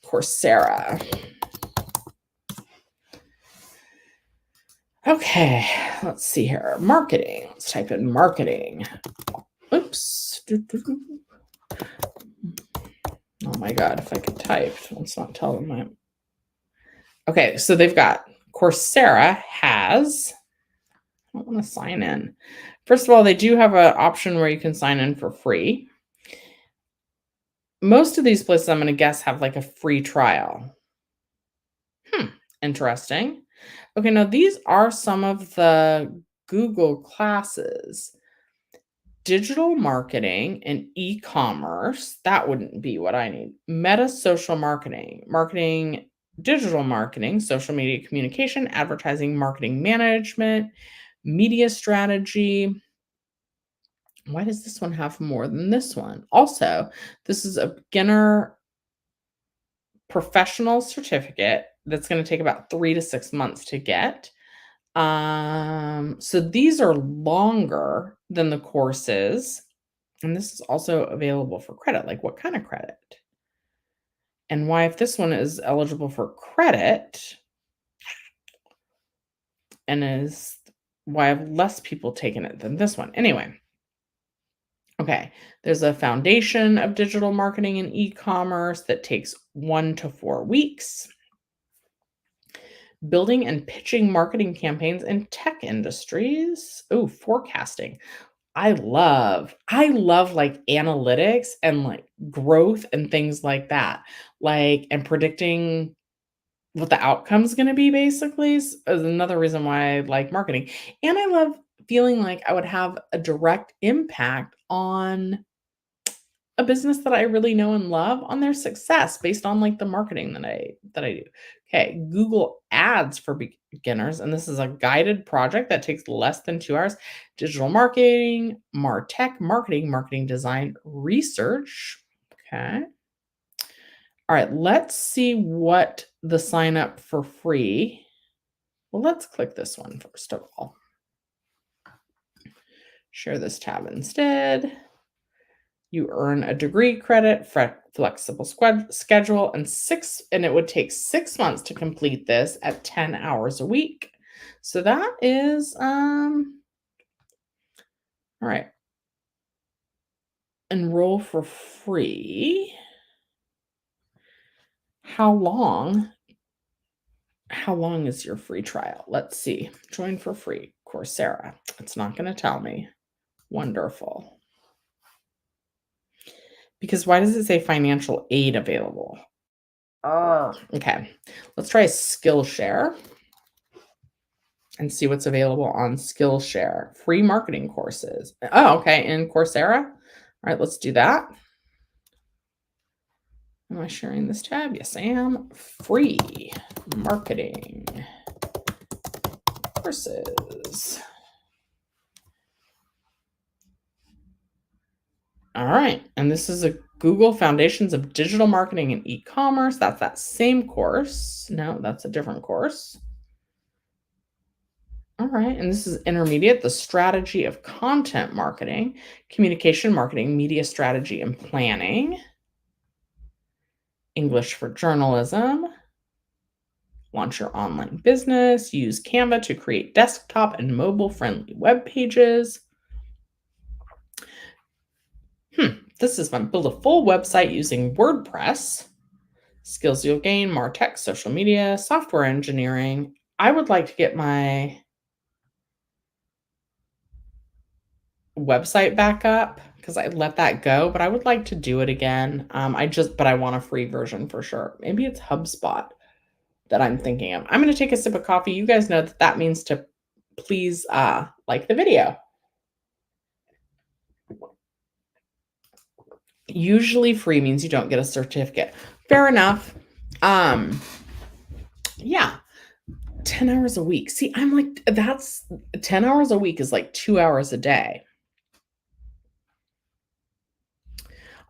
Speaker 1: Coursera. Okay, let's see here. Marketing. Let's type in marketing. Oops. Oh my God, if I could type, let's not tell them that. Okay, so they've got Coursera has, I don't want to sign in. First of all, they do have an option where you can sign in for free. Most of these places, I'm going to guess, have like a free trial. Interesting. Okay, now these are some of the Google classes. Digital marketing and e-commerce, that wouldn't be what I need. Meta social marketing, digital marketing, social media communication, advertising, marketing management, media strategy, Why does this one have more than this one? Also, this is a beginner professional certificate that's going to take about 3 to 6 months to get. So these are longer than the courses, and this is also available for credit. Like, what kind of credit? And why, if this one is eligible for credit and is why have less people taken it than this one? Anyway, okay, there's a foundation of digital marketing and e-commerce that takes 1 to 4 weeks. Building and pitching marketing campaigns in tech industries. Oh, forecasting. I love like analytics and like growth and things like that. Like, and predicting what the outcome's gonna be basically is another reason why I like marketing. And I love feeling like I would have a direct impact on a business that I really know and love, on their success based on like the marketing that I do. Okay, Google Ads for beginners, and this is a guided project that takes less than 2 hours. Digital marketing, MarTech, marketing design, research. Okay. All right, let's see what the sign up for free. Well, let's click this one first of all. Share this tab instead. You earn a degree credit, flexible schedule, and it would take 6 months to complete this at 10 hours a week. So that is all right. Enroll for free. How long? How long is your free trial? Let's see. Join for free. Coursera. It's not going to tell me. Wonderful. Because why does it say financial aid available? Oh, okay. Let's try Skillshare and see what's available on Skillshare. Free marketing courses. Oh, okay. In Coursera. All right, let's do that. Am I sharing this tab? Yes, I am. Free marketing courses. All right. And this is a Google Foundations of Digital Marketing and E-commerce. That's that same course. No, that's a different course. All right. And this is intermediate, the strategy of content marketing, communication marketing, media strategy and planning, English for journalism, launch your online business, use Canva to create desktop and mobile friendly web pages. This is fun. Build a full website using WordPress. Skills you'll gain, MarTech, social media, software engineering. I would like to get my website back up because I let that go, but I would like to do it again. But I want a free version for sure. Maybe it's HubSpot that I'm thinking of. I'm going to take a sip of coffee. You guys know that means to please like the video. Usually free means you don't get a certificate. Fair enough. Yeah. 10 hours a week. See, I'm like, that's 10 hours a week is like 2 hours a day.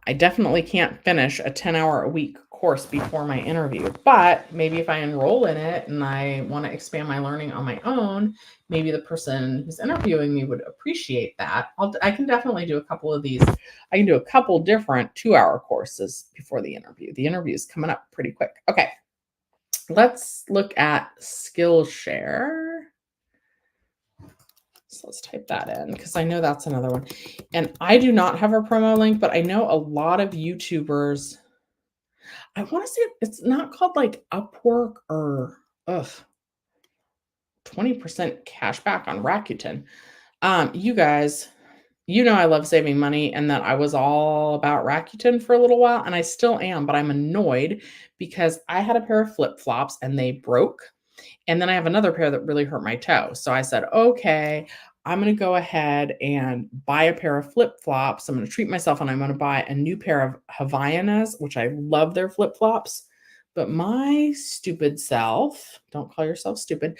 Speaker 1: I definitely can't finish a 10-hour a week course before my interview, but maybe if I enroll in it and I want to expand my learning on my own, maybe the person who's interviewing me would appreciate that. I can definitely do a couple of these. I can do a couple different 2-hour courses before the interview. The interview is coming up pretty quick. Okay, let's look at Skillshare. So let's type that in because I know that's another one. And I do not have a promo link, but I know a lot of YouTubers. I want to say it's not called like Upwork or 20% cash back on Rakuten. You guys, you know I love saving money and that I was all about Rakuten for a little while, and I still am, but I'm annoyed because I had a pair of flip-flops and they broke. And then I have another pair that really hurt my toe. So I said, okay, I'm going to go ahead and buy a pair of flip-flops. I'm going to treat myself and I'm going to buy a new pair of Havaianas, which I love their flip-flops. But my stupid self, don't call yourself stupid,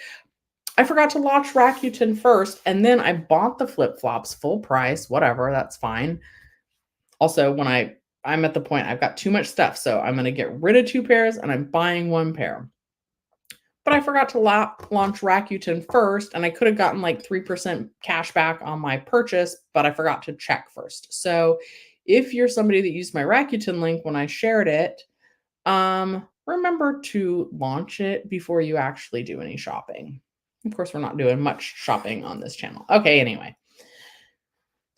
Speaker 1: I forgot to launch Rakuten first, and then I bought the flip-flops full price, whatever, that's fine. Also, I'm at the point I've got too much stuff, so I'm gonna get rid of 2 pairs and I'm buying 1 pair. But I forgot to launch Rakuten first, and I could have gotten like 3% cash back on my purchase, but I forgot to check first. So if you're somebody that used my Rakuten link when I shared it, remember to launch it before you actually do any shopping. Of course, we're not doing much shopping on this channel. Okay, anyway.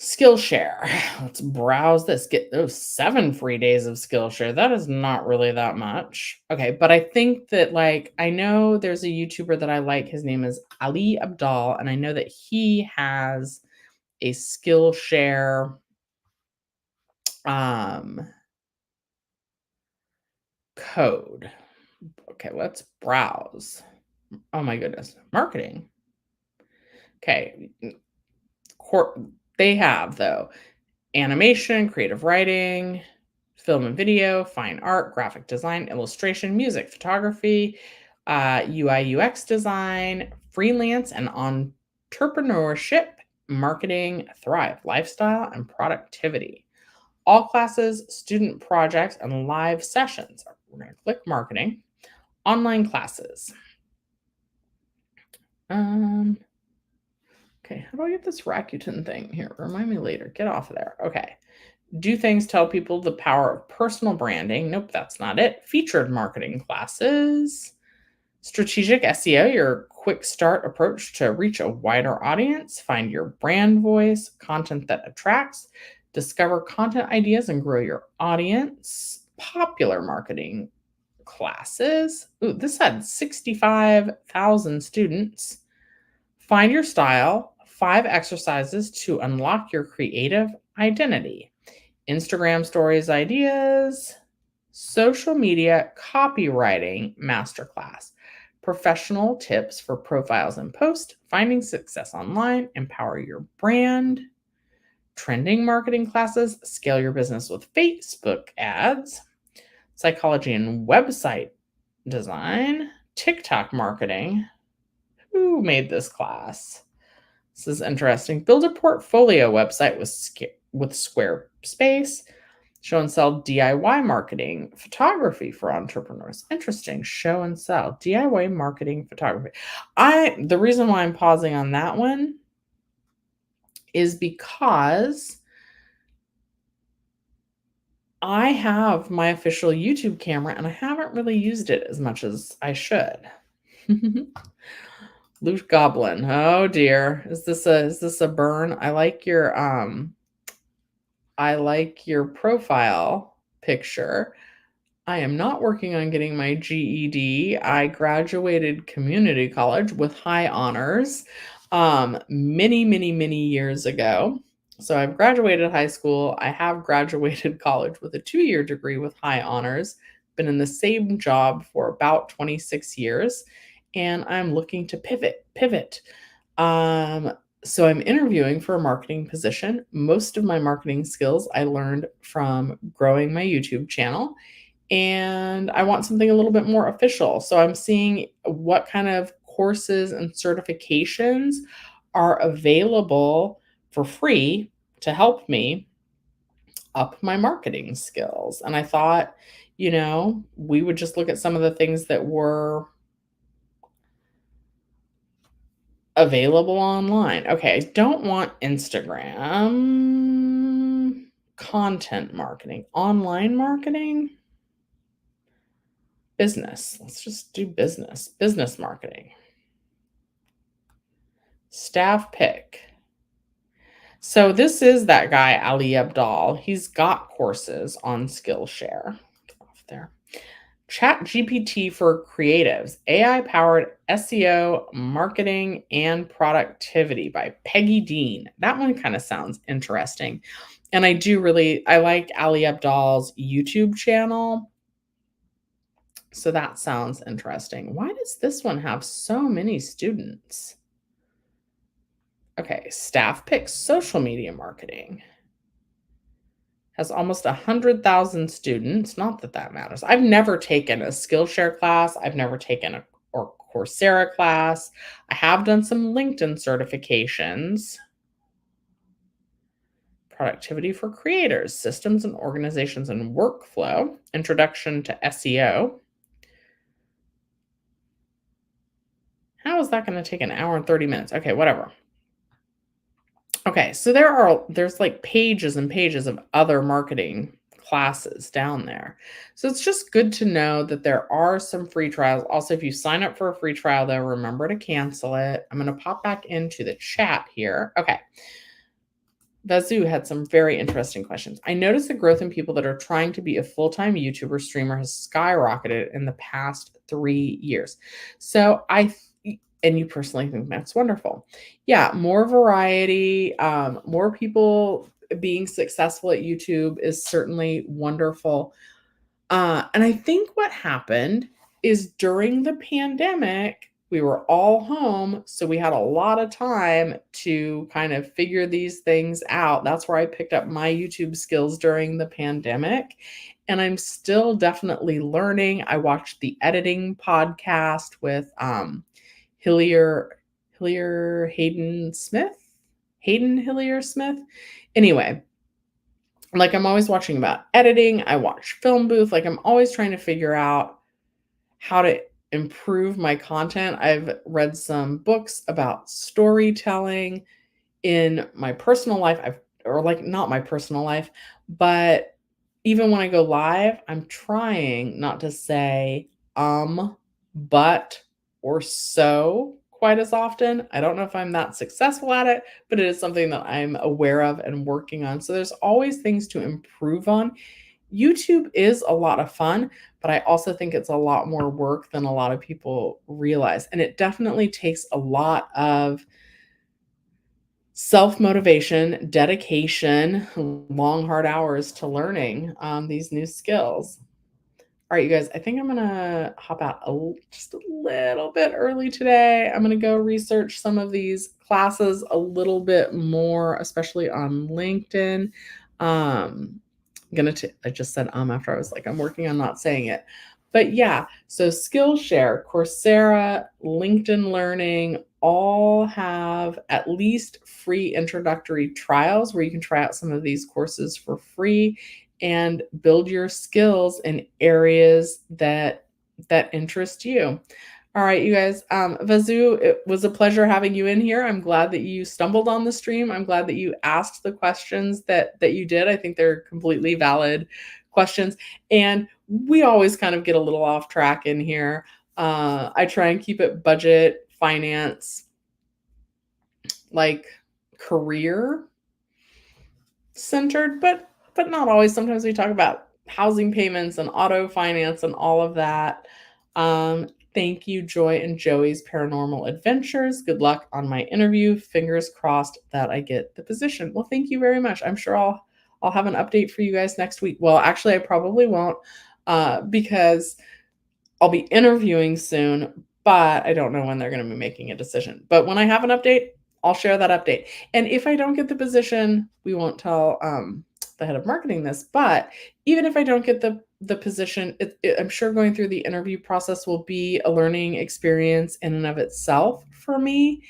Speaker 1: Skillshare. Let's browse this. Get those 7 free days of Skillshare. That is not really that much. Okay, but I think that like I know there's a YouTuber that I like. His name is Ali Abdal, and I know that he has a Skillshare um code. Okay, let's browse. Oh my goodness. Marketing. Okay. They have though animation, creative writing, film and video, fine art, graphic design, illustration, music, photography, UI, UX design, freelance and entrepreneurship, marketing, thrive, lifestyle, and productivity. All classes, student projects, and live sessions. We're going to click marketing, online classes. Okay, how do I get this Rakuten thing here? Remind me later. Get off of there. Okay. Do things tell people the power of personal branding. Nope, that's not it. Featured marketing classes. Strategic SEO, your quick start approach to reach a wider audience. Find your brand voice, content that attracts. Discover content ideas and grow your audience. Popular marketing classes. Ooh, this had 65,000 students. Find your style. 5 exercises to unlock your creative identity. Instagram stories ideas, social media copywriting masterclass, professional tips for profiles and posts, finding success online, empower your brand, trending marketing classes, scale your business with Facebook ads, psychology and website design, TikTok marketing. Who made this class? This is interesting. Build a portfolio website with Squarespace. Show and sell DIY marketing, photography for entrepreneurs. Interesting. Show and sell DIY marketing, photography. The reason why I'm pausing on that one is because I have my official YouTube camera and I haven't really used it as much as I should. Loot Goblin. Oh dear. Is this a burn? I like your profile picture. I am not working on getting my GED. I graduated community college with high honors many, many, many years ago. So I've graduated high school. I have graduated college with a 2-year degree with high honors, been in the same job for about 26 years, and I'm looking to pivot. Um, so I'm interviewing for a marketing position. Most of my marketing skills I learned from growing my YouTube channel, and I want something a little bit more official. So I'm seeing what kind of courses and certifications are available for free to help me up my marketing skills. And I thought, we would just look at some of the things that were available online. Okay, I don't want Instagram content marketing, online marketing, business. Let's just do business marketing. Staff pick. So this is that guy, Ali Abdal. He's got courses on Skillshare. Get off there. Chat GPT for creatives, AI-powered SEO, marketing, and productivity by Peggy Dean. That one kind of sounds interesting. And I like Ali Abdal's YouTube channel. So that sounds interesting. Why does this one have so many students? Okay, staff picks social media marketing. Has almost 100,000 students. Not that that matters. I've never taken a Skillshare class. I've never taken or Coursera class. I have done some LinkedIn certifications. Productivity for creators, systems and organizations and workflow, introduction to SEO. How is that going to take an hour and 30 minutes? Okay, whatever. Okay, so there's like pages and pages of other marketing classes down there. So it's just good to know that there are some free trials. Also, if you sign up for a free trial though, remember to cancel it. I'm going to pop back into the chat here. Okay. Vazu had some very interesting questions. I noticed the growth in people that are trying to be a full-time YouTuber streamer has skyrocketed in the past 3 years. So and you personally think that's wonderful. Yeah, more variety, more people being successful at YouTube is certainly wonderful. And I think what happened is during the pandemic, we were all home. So we had a lot of time to kind of figure these things out. That's where I picked up my YouTube skills during the pandemic. And I'm still definitely learning. I watched the editing podcast with Hillier Hayden Smith. Hayden Hillier Smith. Anyway, like I'm always watching about editing. I watch Film Booth. Like I'm always trying to figure out how to improve my content. I've read some books about storytelling in my personal life. Or like not my personal life, but even when I go live, I'm trying not to say but or so quite as often. I don't know if I'm that successful at it, but it is something that I'm aware of and working on. So there's always things to improve on. YouTube is a lot of fun, but I also think it's a lot more work than a lot of people realize. And it definitely takes a lot of self-motivation, dedication, long, hard hours to learning these new skills. All right, you guys, I think I'm gonna hop out just a little bit early today. I'm gonna go research some of these classes a little bit more, especially on LinkedIn. I just said after I was like, I'm working on not saying it. But yeah, so Skillshare, Coursera, LinkedIn Learning all have at least free introductory trials where you can try out some of these courses for free and build your skills in areas that interest you. All right, you guys. Vazu, it was a pleasure having you in here. I'm glad that you stumbled on the stream. I'm glad that you asked the questions that you did. I think they're completely valid questions. And we always kind of get a little off track in here. I try and keep it budget, finance, like career centered, but not always. Sometimes we talk about housing payments and auto finance and all of that. Thank you, Joy and Joey's Paranormal Adventures. Good luck on my interview. Fingers crossed that I get the position. Well, thank you very much. I'm sure I'll have an update for you guys next week. Well, actually, I probably won't because I'll be interviewing soon, but I don't know when they're going to be making a decision. But when I have an update, I'll share that update. And if I don't get the position, we won't tell the head of marketing this. But even if I don't get the position, I'm sure going through the interview process will be a learning experience in and of itself for me.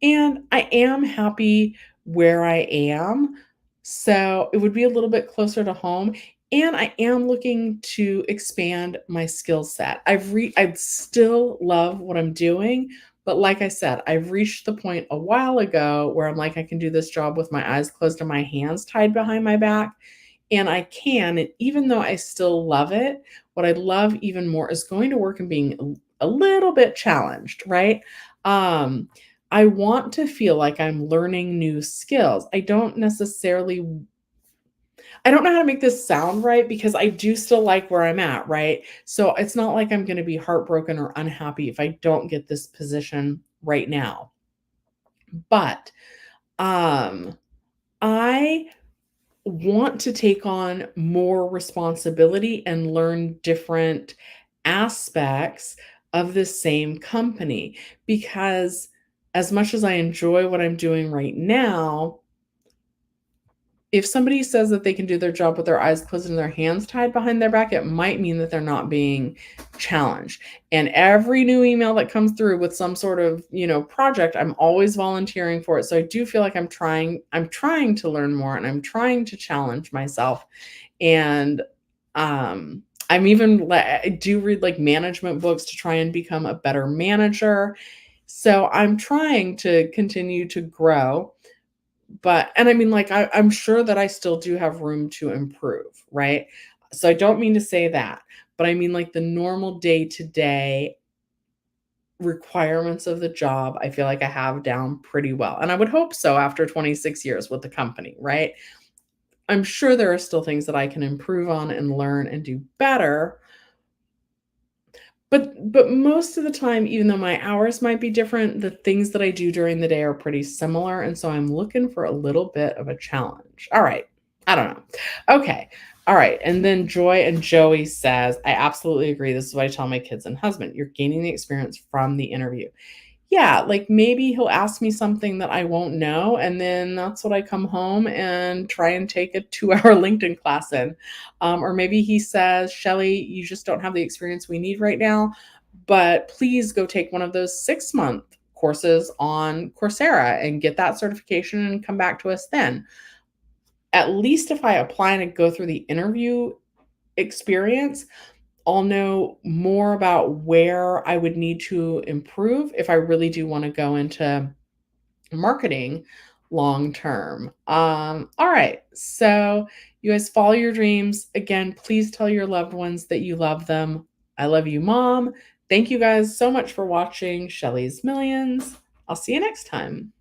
Speaker 1: And I am happy where I am. So it would be a little bit closer to home. And I am looking to expand my skill set. I still love what I'm doing, but like I said, I've reached the point a while ago where I'm like, I can do this job with my eyes closed and my hands tied behind my back. And I can. And even though I still love it, what I love even more is going to work and being a little bit challenged, right? I want to feel like I'm learning new skills. I don't know how to make this sound right because I do still like where I'm at, right? So it's not like I'm going to be heartbroken or unhappy if I don't get this position right now. But I want to take on more responsibility and learn different aspects of the same company because as much as I enjoy what I'm doing right now, if somebody says that they can do their job with their eyes closed and their hands tied behind their back, it might mean that they're not being challenged. And every new email that comes through with some sort of, project, I'm always volunteering for it. So I do feel like I'm trying to learn more and I'm trying to challenge myself. And I do read like management books to try and become a better manager. So I'm trying to continue to grow, and I mean, like, I'm sure that I still do have room to improve, right? So I don't mean to say that, but I mean, like, the normal day-to-day requirements of the job, I feel like I have down pretty well, and I would hope so after 26 years with the company, right? I'm sure there are still things that I can improve on and learn and do better, but most of the time, even though my hours might be different, the things that I do during the day are pretty similar, and so I'm looking for a little bit of a challenge. All right. I don't know. Okay. All right. And then Joy and Joey says, I absolutely agree. This is what I tell my kids and husband. You're gaining the experience from the interview. Yeah, like maybe he'll ask me something that I won't know, and then that's what I come home and try and take a 2-hour LinkedIn class in. Or maybe he says, Shelly, you just don't have the experience we need right now, but please go take one of those 6-month courses on Coursera and get that certification and come back to us then. At least if I apply and go through the interview experience, I'll know more about where I would need to improve if I really do want to go into marketing long term. All right. So, you guys follow your dreams. Again, please tell your loved ones that you love them. I love you, Mom. Thank you guys so much for watching Shelly's Millions. I'll see you next time.